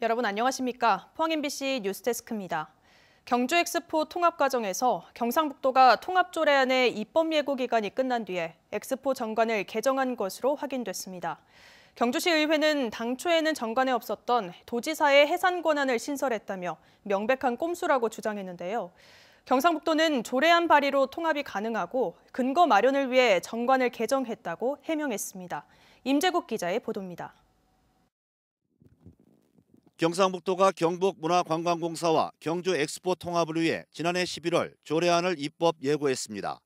여러분 안녕하십니까? 포항 MBC 뉴스데스크입니다. 경주 엑스포 통합 과정에서 경상북도가 통합조례안의 입법 예고 기간이 끝난 뒤에 엑스포 정관을 개정한 것으로 확인됐습니다. 경주시의회는 당초에는 정관에 없었던 도지사의 해산 권한을 신설했다며 명백한 꼼수라고 주장했는데요. 경상북도는 조례안 발의로 통합이 가능하고 근거 마련을 위해 정관을 개정했다고 해명했습니다. 임재국 기자의 보도입니다. 경상북도가 경북문화관광공사와 경주 엑스포 통합을 위해 지난해 11월 조례안을 입법 예고했습니다.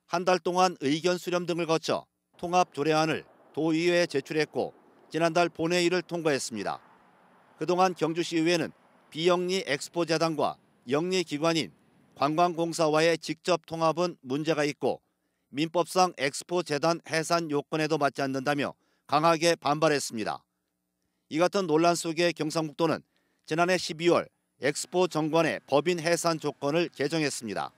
한 달 동안 의견 수렴 등을 거쳐 통합 조례안을 도의회에 제출했고 지난달 본회의를 통과했습니다. 그동안 경주시의회는 비영리 엑스포재단과 영리기관인 관광공사와의 직접 통합은 문제가 있고 민법상 엑스포재단 해산 요건에도 맞지 않는다며 강하게 반발했습니다. 이 같은 논란 속에 경상북도는 지난해 12월 엑스포 정관의 법인 해산 조건을 개정했습니다.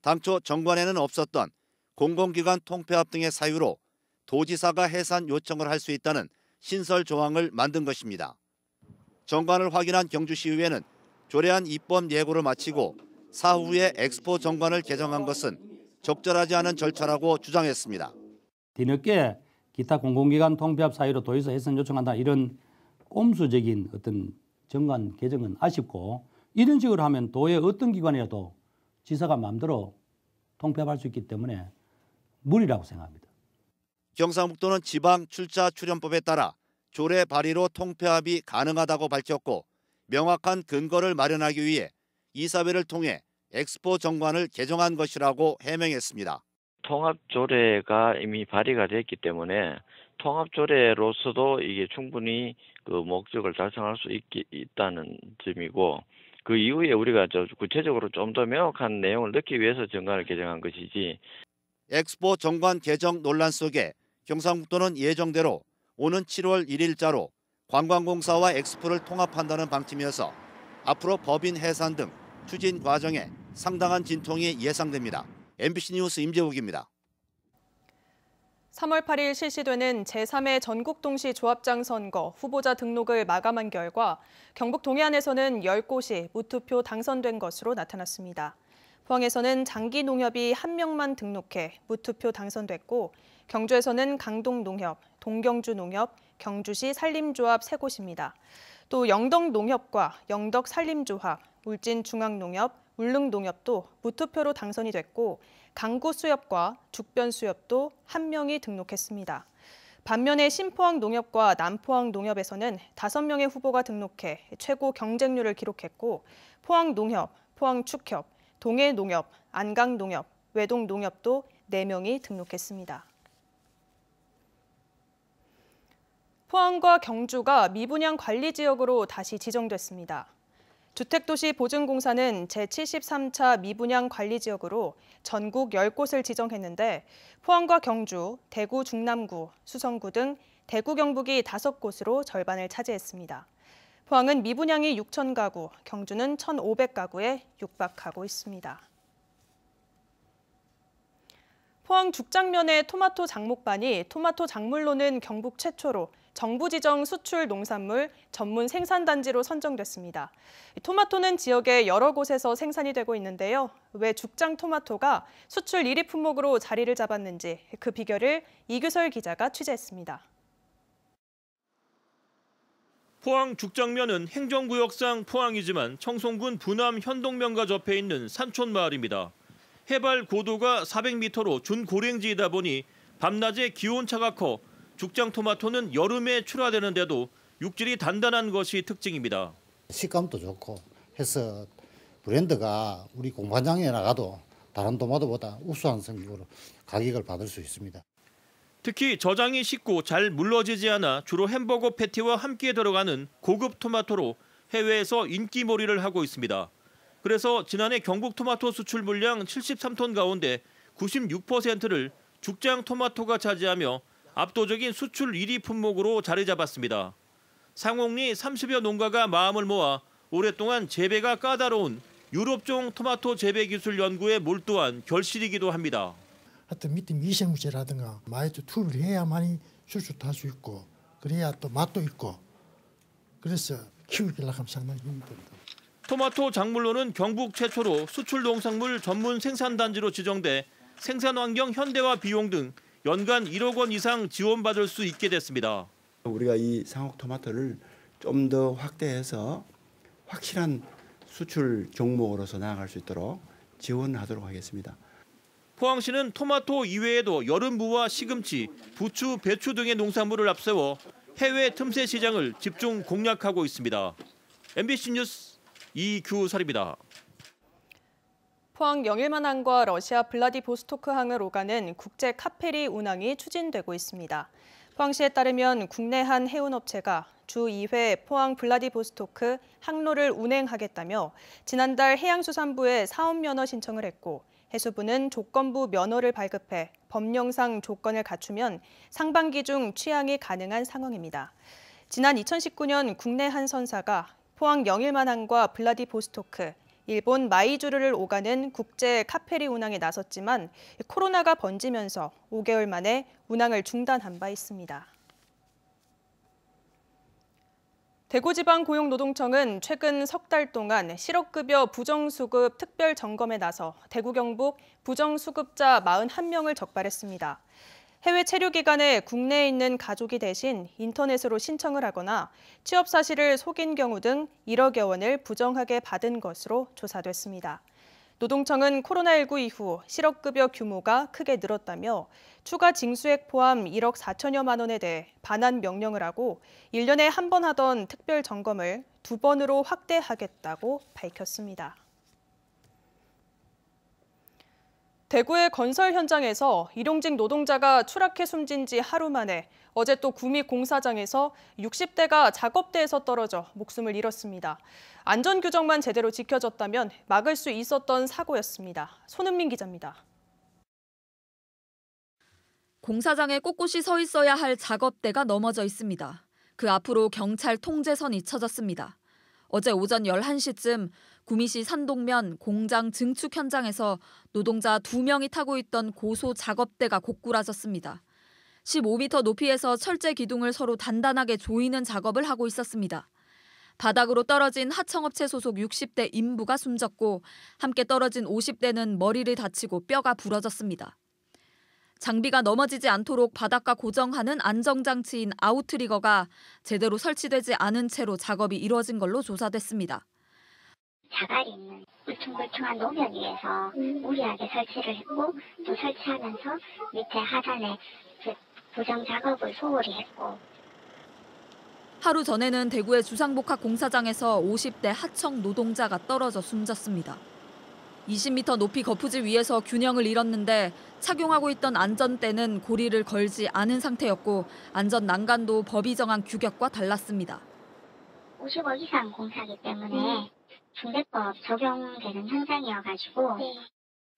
당초 정관에는 없었던 공공기관 통폐합 등의 사유로 도지사가 해산 요청을 할 수 있다는 신설 조항을 만든 것입니다. 정관을 확인한 경주시의회는 조례안 입법 예고를 마치고 사후에 엑스포 정관을 개정한 것은 적절하지 않은 절차라고 주장했습니다. 뒤늦게 기타 공공기관 통폐합 사유로 도지사 해산 요청한다 이런 꼼수적인 어떤 정관 개정은 아쉽고 이런 식으로 하면 도의 어떤 기관이라도 지사가 마음대로 통폐합할 수 있기 때문에 무리라고 생각합니다. 경상북도는 지방 출자 출연법에 따라 조례 발의로 통폐합이 가능하다고 밝혔고 명확한 근거를 마련하기 위해 이사회를 통해 엑스포 정관을 개정한 것이라고 해명했습니다. 통합조례가 이미 발의가 됐기 때문에 통합조례로서도 이게 충분히 그 목적을 달성할 수 있다는 점이고 그 이후에 우리가 구체적으로 좀 더 명확한 내용을 넣기 위해서 정관을 개정한 것이지. 엑스포 정관 개정 논란 속에 경상북도는 예정대로 오는 7월 1일자로 관광공사와 엑스포를 통합한다는 방침이어서 앞으로 법인 해산 등 추진 과정에 상당한 진통이 예상됩니다. MBC 뉴스 임재욱입니다. 3월 8일 실시되는 제3회 전국동시조합장 선거 후보자 등록을 마감한 결과 경북 동해안에서는 10곳이 무투표 당선된 것으로 나타났습니다. 포항에서는 장기농협이 1명만 등록해 무투표 당선됐고 경주에서는 강동농협, 동경주농협, 경주시 산림조합 3곳입니다. 또 영덕농협과 영덕산림조합, 울진중앙농협, 울릉농협도 무투표로 당선이 됐고 강구수협과 죽변수협도 1명이 등록했습니다. 반면에 신포항농협과 남포항농협에서는 5명의 후보가 등록해 최고 경쟁률을 기록했고 포항농협, 포항축협, 동해농협, 안강농협, 외동농협도 4명이 등록했습니다. 포항과 경주가 미분양 관리지역으로 다시 지정됐습니다. 주택도시보증공사는 제73차 미분양 관리지역으로 전국 10곳을 지정했는데 포항과 경주, 대구 중남구, 수성구 등 대구 경북이 5곳으로 절반을 차지했습니다. 포항은 미분양이 6,000가구, 경주는 1,500가구에 육박하고 있습니다. 포항 죽장면의 토마토 장목반이 토마토 작물로는 경북 최초로 정부 지정 수출 농산물 전문 생산단지로 선정됐습니다. 토마토는 지역의 여러 곳에서 생산이 되고 있는데요. 왜 죽장 토마토가 수출 1위 품목으로 자리를 잡았는지 그 비결을 이규설 기자가 취재했습니다. 포항 죽장면은 행정구역상 포항이지만 청송군 부남 현동면과 접해 있는 산촌 마을입니다. 해발 고도가 400m로 준고랭지이다 보니 밤낮에 기온차가 커 죽장 토마토는 여름에 출하되는데도 육질이 단단한 것이 특징입니다. 식감도 좋고 해서 브랜드가 우리 공판장에 나가도 다른 토마토보다 우수한 성적으로 가격을 받을 수 있습니다. 특히 저장이 쉽고 잘 물러지지 않아 주로 햄버거 패티와 함께 들어가는 고급 토마토로 해외에서 인기몰이를 하고 있습니다. 그래서 지난해 경북 토마토 수출 물량 73톤 가운데 96%를 죽장 토마토가 차지하며 압도적인 수출 1위 품목으로 자리 잡았습니다. 상옥리 30여 농가가 마음을 모아 오랫동안 재배가 까다로운 유럽종 토마토 재배 기술 연구에 몰두한 결실이기도 합니다. 하여튼 밑에 미세무지라든가 많이 툴을 해야만이 수출할 수 있고 그래야 또 맛도 있고 그래서 키우기로 하면 상당히 힘듭니다. 토마토 작물로는 경북 최초로 수출 농산물 전문 생산단지로 지정돼 생산 환경 현대화 비용 등 연간 1억 원 이상 지원받을 수 있게 됐습니다. 우리가 이 상옥 토마토를 좀 더 확대해서 확실한 수출 종목으로서 나아갈 수 있도록 지원하도록 하겠습니다. 포항시는 토마토 이외에도 여름무와 시금치, 부추, 배추 등의 농산물을 앞세워 해외 틈새 시장을 집중 공략하고 있습니다. MBC 뉴스 이규설입니다. 포항 영일만항과 러시아 블라디보스토크항을 오가는 국제 카페리 운항이 추진되고 있습니다. 포항시에 따르면 국내 한 해운업체가 주 2회 포항 블라디보스토크 항로를 운행하겠다며 지난달 해양수산부에 사업면허 신청을 했고 해수부는 조건부 면허를 발급해 법령상 조건을 갖추면 상반기 중 취항이 가능한 상황입니다. 지난 2019년 국내 한 선사가 포항 영일만항과 블라디보스토크, 일본 마이주르를 오가는 국제 카페리 운항에 나섰지만 코로나가 번지면서 5개월 만에 운항을 중단한 바 있습니다. 대구지방고용노동청은 최근 석 달 동안 실업급여 부정수급 특별 점검에 나서 대구 경북 부정수급자 41명을 적발했습니다. 해외 체류 기간에 국내에 있는 가족이 대신 인터넷으로 신청을 하거나 취업 사실을 속인 경우 등 1억여 원을 부정하게 받은 것으로 조사됐습니다. 노동청은 코로나19 이후 실업급여 규모가 크게 늘었다며 추가 징수액 포함 1억 4천여만 원에 대해 반환 명령을 하고 1년에 한 번 하던 특별 점검을 2번으로 확대하겠다고 밝혔습니다. 대구의 건설 현장에서 일용직 노동자가 추락해 숨진 지 하루 만에 어제 또 구미 공사장에서 60대가 작업대에서 떨어져 목숨을 잃었습니다. 안전규정만 제대로 지켜졌다면 막을 수 있었던 사고였습니다. 손은민 기자입니다. 공사장에 꼿꼿이 서 있어야 할 작업대가 넘어져 있습니다. 그 앞으로 경찰 통제선이 쳐졌습니다. 어제 오전 11시쯤 구미시 산동면 공장 증축 현장에서 노동자 2명이 타고 있던 고소 작업대가 고꾸라졌습니다. 15m 높이에서 철제 기둥을 서로 단단하게 조이는 작업을 하고 있었습니다. 바닥으로 떨어진 하청업체 소속 60대 인부가 숨졌고 함께 떨어진 50대는 머리를 다치고 뼈가 부러졌습니다. 장비가 넘어지지 않도록 바닥과 고정하는 안정장치인 아웃트리거가 제대로 설치되지 않은 채로 작업이 이루어진 걸로 조사됐습니다. 자갈이 있는 울퉁불퉁한 노면 위에서 무리하게 설치를 했고 또 설치하면서 밑에 하단에 부정 작업을 소홀히 했고. 하루 전에는 대구의 주상복합 공사장에서 50대 하청 노동자가 떨어져 숨졌습니다. 20m 높이 거푸집 위에서 균형을 잃었는데 착용하고 있던 안전대는 고리를 걸지 않은 상태였고 안전 난간도 법이 정한 규격과 달랐습니다. 50억 이상 공사기 때문에 중대법 적용되는 현장이어가지고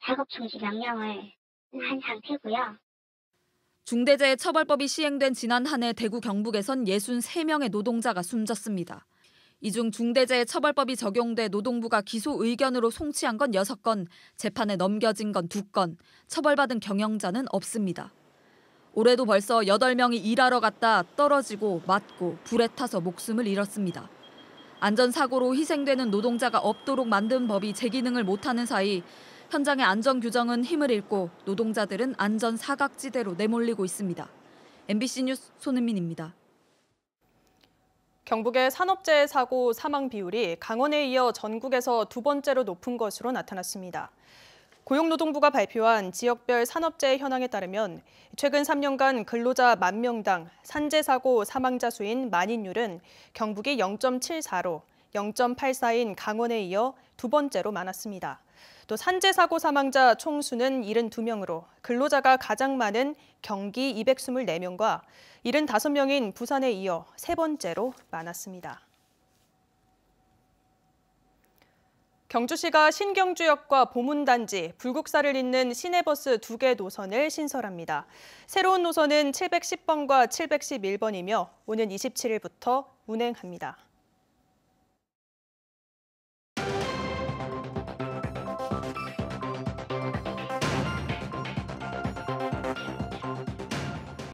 작업 중지 명령을 한 상태고요. 중대재해처벌법이 시행된 지난 한 해 대구 경북에선 63명의 노동자가 숨졌습니다. 이 중 중대재해처벌법이 적용돼 노동부가 기소 의견으로 송치한 건 6건, 재판에 넘겨진 건 2건, 처벌받은 경영자는 없습니다. 올해도 벌써 8명이 일하러 갔다 떨어지고 맞고 불에 타서 목숨을 잃었습니다. 안전사고로 희생되는 노동자가 없도록 만든 법이 재기능을 못하는 사이 현장의 안전규정은 힘을 잃고 노동자들은 안전사각지대로 내몰리고 있습니다. MBC 뉴스 손은민입니다. 경북의 산업재해 사고 사망 비율이 강원에 이어 전국에서 2번째로 높은 것으로 나타났습니다. 고용노동부가 발표한 지역별 산업재해 현황에 따르면 최근 3년간 근로자 10,000명당 산재사고 사망자 수인 만인율은 경북이 0.74로 0.84인 강원에 이어 2번째로 많았습니다. 또 산재사고 사망자 총수는 72명으로 근로자가 가장 많은 경기 224명과 75명인 부산에 이어 3번째로 많았습니다. 경주시가 신경주역과 보문단지, 불국사를 잇는 시내버스 2개 노선을 신설합니다. 새로운 노선은 710번과 711번이며 오는 27일부터 운행합니다.